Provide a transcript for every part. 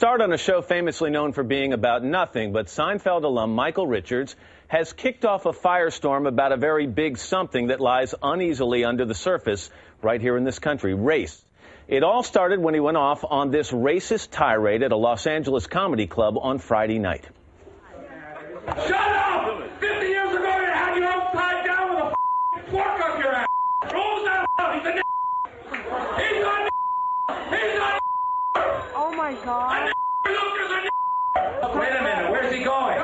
start on a show famously known for being about nothing, but Seinfeld alum Michael Richards has kicked off a firestorm about a very big something that lies uneasily under the surface right here in this country, race. It all started when he went off on this racist tirade at a Los Angeles comedy club on Friday night. Shut up! 50 years ago, you had you upside down with a fork up your ass. Rolls that out. He's a He's a He's a Oh my God. Wait a minute, where's he going?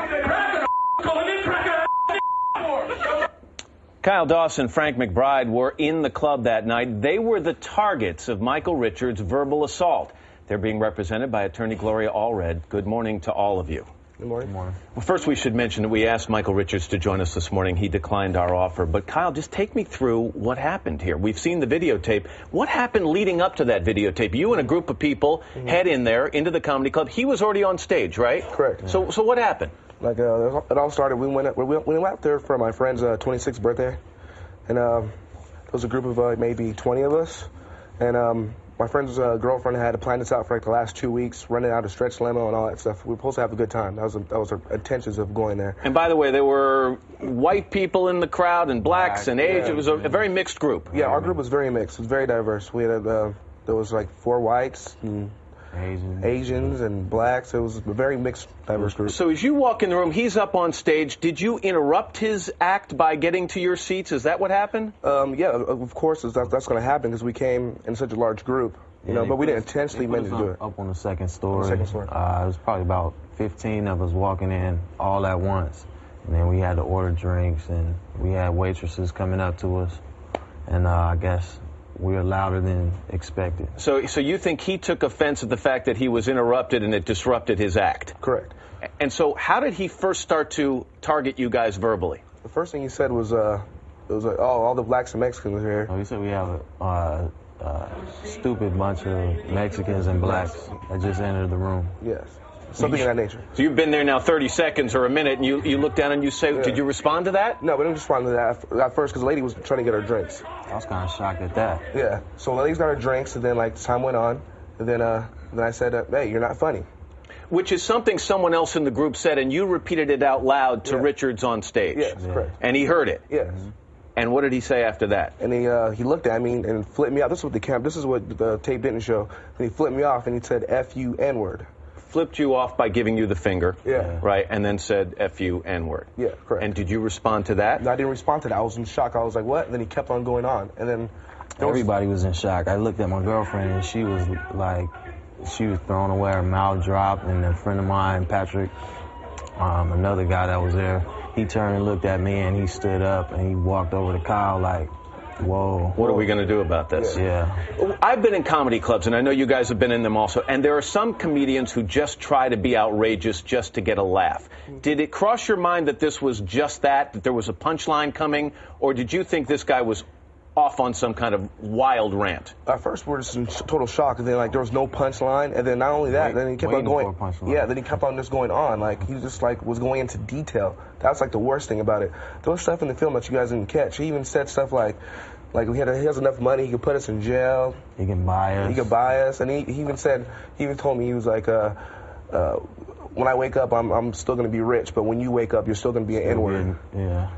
Kyle Dawson, Frank McBride were in the club that night. They were the targets of Michael Richards' verbal assault. They're being represented by attorney Gloria Allred. Good morning to all of you. Good morning. Good morning. Well, first we should mention that we asked Michael Richards to join us this morning. He declined our offer. But Kyle, just take me through what happened here. We've seen the videotape. What happened leading up to that videotape? You and a group of people head in there into the comedy club. He was already on stage, right? Correct. So what happened? Like it all started. We went out there for my friend's 26th birthday, and there was a group of maybe 20 of us, and my friend's girlfriend had planned this out for like the last 2 weeks, running out a stretch limo and all that stuff. We were supposed to have a good time. That was our intentions of going there. And by the way, there were white people in the crowd and blacks and age. Yeah. It was a very mixed group. Yeah, our group was very mixed. It was very diverse. We had there was like 4 whites and Asians and blacks. It was a very mixed, diverse group. So as you walk in the room, he's up on stage. Did you interrupt his act by getting to your seats? Is that what happened? Yeah, of course that's going to happen because we came in such a large group, you know, but we didn't intentionally mean to do it. Up on the second story. Second story. It was probably about 15 of us walking in all at once. And then we had to order drinks, and we had waitresses coming up to us. And I guess we were louder than expected. So you think he took offense at the fact that he was interrupted and it disrupted his act? Correct. And so how did he first start to target you guys verbally? The first thing he said was, it was like, oh, all the blacks and Mexicans are here. Oh, he said we have a stupid bunch of Mexicans and blacks that just entered the room. Yes. Something of that nature. So you've been there now 30 seconds or a minute, and you look down and you say, Did you respond to that? No, we didn't respond to that at first because the lady was trying to get her drinks. I was kind of shocked at that. Yeah. So the lady's got her drinks, and then like time went on, and then I said, hey, you're not funny. Which is something someone else in the group said, and you repeated it out loud to Richards on stage. Yes, correct. And he heard it. Yes. And what did he say after that? And he looked at me and flipped me off. This is what the tape didn't show. And he flipped me off and he said, F you, N-word. Flipped you off by giving you the finger. Yeah. Right, and then said F you, N-word. Yeah, correct. And did you respond to that? No, I didn't respond to that. I was in shock. I was like, what? And then he kept on going on. And then everybody was in shock. I looked at my girlfriend and she was like, she was thrown away, her mouth dropped, and a friend of mine, Patrick, another guy that was there, he turned and looked at me and he stood up and he walked over to Kyle like, whoa. What are we going to do about this? Yeah. I've been in comedy clubs, and I know you guys have been in them also, and there are some comedians who just try to be outrageous just to get a laugh. Did it cross your mind that this was just that there was a punchline coming, or did you think this guy was off on some kind of wild rant? At first, we were just in total shock, and then like there was no punchline, and then not only that, then he kept on going. Yeah, then he kept on just going on, like he just like was going into detail. That's like the worst thing about it. There was stuff in the film that you guys didn't catch. He even said stuff like he has enough money, he could put us in jail. He can buy us. He could buy us, and he even told me, he was like, when I wake up, I'm still gonna be rich, but when you wake up, you're still gonna be an N-word. Yeah.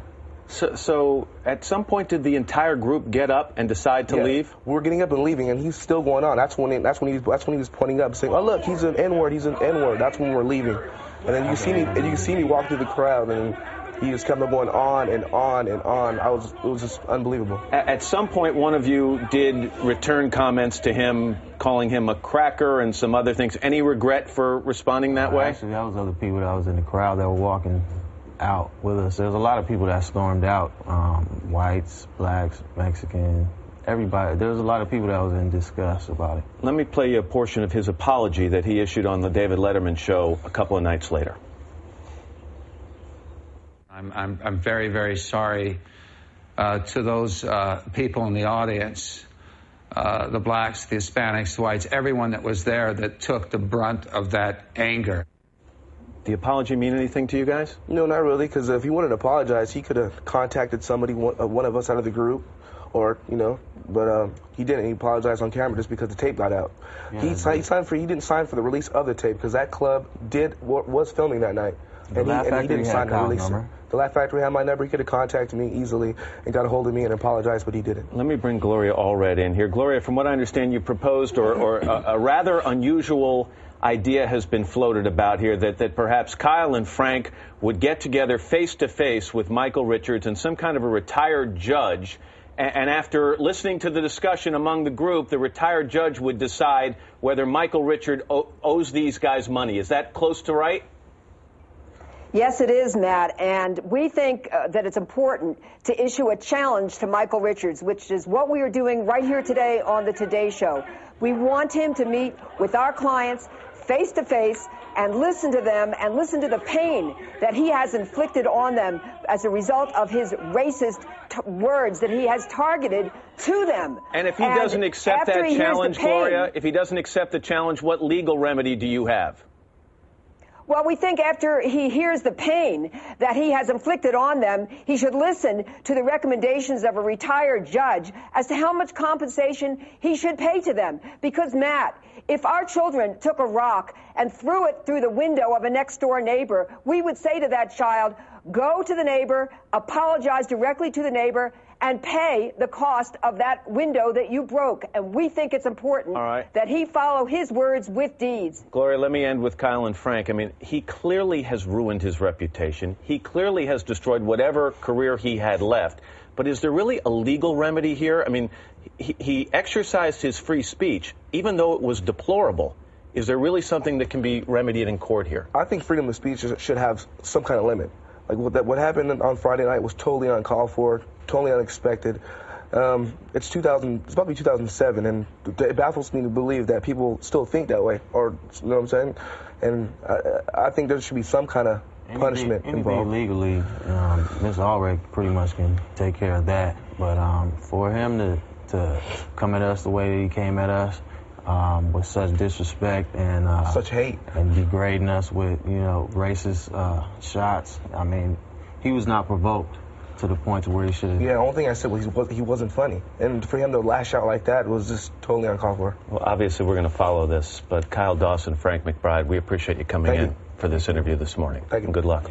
So at some point, did the entire group get up and decide to leave? We were getting up and leaving, and he's still going on. That's when he was pointing up, saying, "Oh look, he's an N-word. He's an N-word." That's when we were leaving, and then you see me walk through the crowd, and he just kept on going on and on and on. It was just unbelievable. At some point, one of you did return comments to him, calling him a cracker and some other things. Any regret for responding that way? Actually, that was other people that was in the crowd that were walking out with us. There's a lot of people that stormed out, whites, blacks, Mexican, everybody. There was a lot of people that was in disgust about it. Let me play you a portion of his apology that he issued on the David Letterman show a couple of nights later. I'm very, very sorry to those people in the audience, the blacks, the Hispanics, the whites, everyone that was there that took the brunt of that anger. The apology mean anything to you guys? No, not really, because if he wanted to apologize, he could have contacted somebody, one of us out of the group, or, you know, but he didn't. He apologized on camera just because the tape got out. Yeah, He didn't sign for the release of the tape because that club was filming that night, and he didn't sign to release it. The Laugh Factory had my number. He could have contacted me easily and got a hold of me and apologized, but he didn't. Let me bring Gloria Allred in here. Gloria, from what I understand, you proposed or a rather unusual idea has been floated about here that perhaps Kyle and Frank would get together face-to-face with Michael Richards and some kind of a retired judge, and after listening to the discussion among the group, the retired judge would decide whether Michael Richards owes these guys money. Is that close to right? Yes, it is, Matt, and we think that it's important to issue a challenge to Michael Richards, which is what we are doing right here today on the Today Show. We want him to meet with our clients face-to-face and listen to them and listen to the pain that he has inflicted on them as a result of his racist words that he has targeted to them. And if he doesn't accept that challenge, Gloria, if he doesn't accept the challenge, what legal remedy do you have? Well, we think after he hears the pain that he has inflicted on them, he should listen to the recommendations of a retired judge as to how much compensation he should pay to them. Because, Matt, if our children took a rock and threw it through the window of a next-door neighbor, we would say to that child, go to the neighbor, apologize directly to the neighbor, and pay the cost of that window that you broke. And we think it's important that he follow his words with deeds. Gloria, let me end with Kyle and Frank. I mean, he clearly has ruined his reputation. He clearly has destroyed whatever career he had left. But is there really a legal remedy here? I mean, he exercised his free speech, even though it was deplorable. Is there really something that can be remedied in court here? I think freedom of speech should have some kind of limit. Like what happened on Friday night was totally uncalled for, totally unexpected. It's about to be 2007, and it baffles me to believe that people still think that way, or you know what I'm saying? And I think there should be some kind of punishment involved. Legally, Ms. Allred pretty much can take care of that. But for him to come at us the way that he came at us, with such disrespect and such hate and degrading us with racist shots. I mean, he was not provoked to the point to where he should have. Yeah, the only thing I said was he wasn't funny, and for him to lash out like that was just totally uncalled for. Well, obviously we're going to follow this, but Kyle Dawson, Frank McBride, we appreciate you coming in for this interview this morning. Thank you. And good luck.